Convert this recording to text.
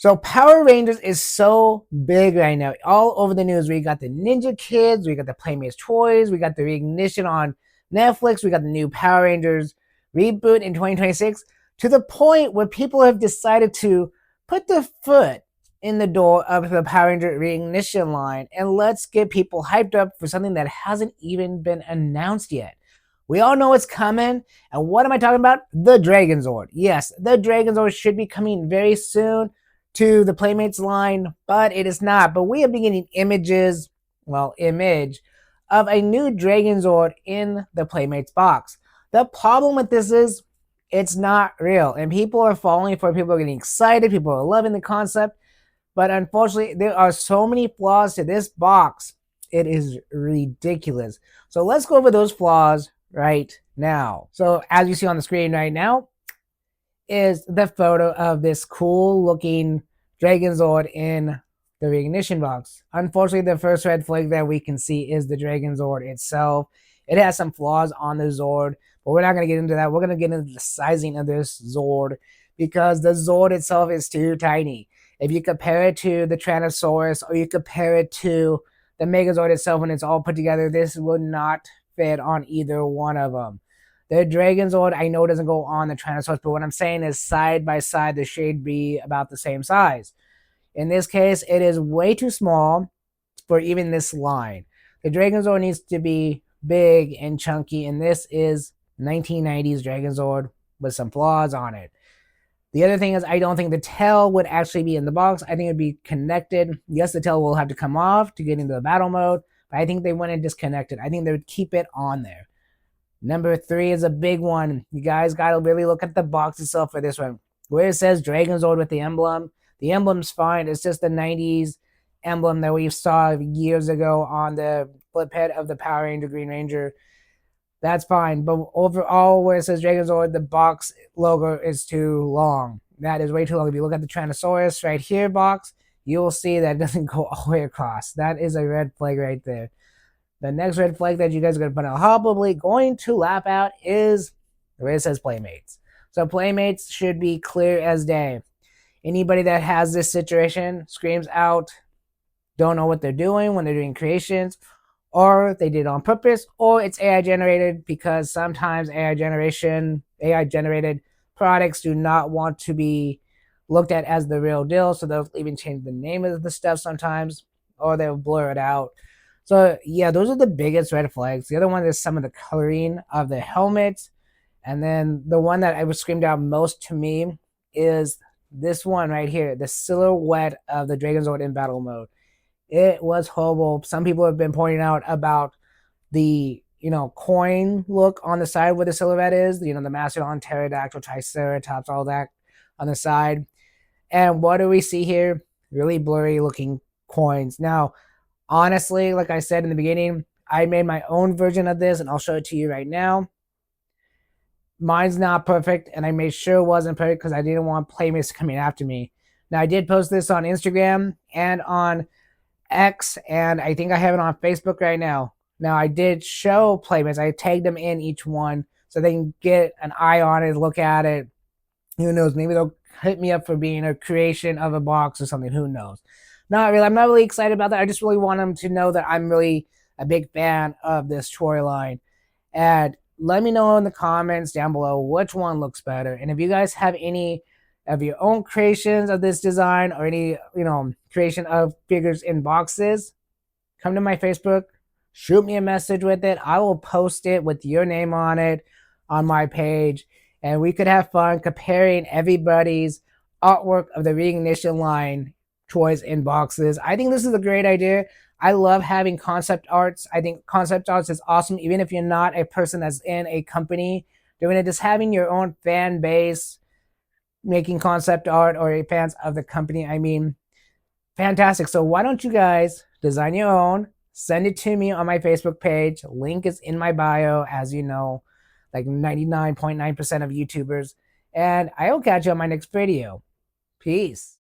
So Power Rangers is so big right now. All over the news. We got the Ninja Kids, we got the Playmates toys, we got the reignition on Netflix, we got the new Power Rangers reboot in 2026, to the point where people have decided to put their foot in the door of the Power Ranger reignition line, and let's get people hyped up for something that hasn't even been announced yet. We all know it's coming. And what am I talking about? The Dragonzord. Yes, the Dragonzord should be coming very soon to the Playmates line, but it is not. But we have been getting image of a new Dragonzord in the Playmates box. The problem with this is it's not real, and people are falling for it. People are getting excited. People are loving the concept, but unfortunately, there are so many flaws to this box. It is ridiculous. So let's go over those flaws right now. So as you see on the screen right now is the photo of this cool looking Dragonzord in the reignition box. Unfortunately, the first red flag that we can see is the Dragonzord itself. It has some flaws on the Zord, but we're not going to get into that. We're going to get into the sizing of this Zord because the Zord itself is too tiny. If you compare it to the Tyrannosaurus or you compare it to the Megazord itself when it's all put together, this would not fit on either one of them. The Dragonzord, I know, doesn't go on the Tyrannosaurus, but what I'm saying is side by side, they should be about the same size. In this case, it is way too small for even this line. The Dragonzord needs to be big and chunky, and this is 1990s Dragonzord with some flaws on it. The other thing is, I don't think the tail would actually be in the box. I think it would be connected. Yes, the tail will have to come off to get into the battle mode, but I think they want to disconnect it. I think they would keep it on there. Number 3 is a big one. You guys got to really look at the box itself for this one. Where it says Dragonzord with the emblem's fine. It's just the 90s emblem that we saw years ago on the flip head of the Power Ranger Green Ranger. That's fine. But overall, where it says Dragonzord, the box logo is too long. That is way too long. If you look at the Tyrannosaurus right here box, you will see that it doesn't go all the way across. That is a red flag right there. The next red flag that you guys are probably going to laugh at is where it says Playmates. So Playmates should be clear as day. Anybody that has this situation screams out, don't know what they're doing when they're doing creations, or they did it on purpose, or it's AI generated, because sometimes AI generated products do not want to be looked at as the real deal, so they'll even change the name of the stuff sometimes, or they'll blur it out. So yeah, those are the biggest red flags. The other one is some of the coloring of the helmet. And then the one that I was screamed out most to me is this one right here, the silhouette of the Dragonzord in battle mode. It was horrible. Some people have been pointing out about the, coin look on the side where the silhouette is, the Mastodon, Pterodactyl, Triceratops, all that on the side. And what do we see here? Really blurry looking coins. Now, honestly, like I said in the beginning, I made my own version of this, and I'll show it to you right now. Mine's not perfect, and I made sure it wasn't perfect because I didn't want Playmates coming after me. Now, I did post this on Instagram and on X, and I think I have it on Facebook right now. Now, I did show Playmates. I tagged them in each one so they can get an eye on it, look at it. Who knows? Maybe they'll hit me up for being a creation of a box or something. Who knows? Not really. I'm not really excited about that. I just really want them to know that I'm really a big fan of this toy line. And let me know in the comments down below which one looks better. And if you guys have any of your own creations of this design, or any, creation of figures in boxes, come to my Facebook, shoot me a message with it. I will post it with your name on it on my page. And we could have fun comparing everybody's artwork of the reignition line toys in boxes. I think this is a great idea. I love having concept arts. I think concept arts is awesome, even if you're not a person that's in a company doing it. Just having your own fan base making concept art, or fans of the company, I mean, fantastic. So why don't you guys design your own, send it to me on my Facebook page. Link is in my bio, as you know, like 99.9% of YouTubers. And I will catch you on my next video. Peace.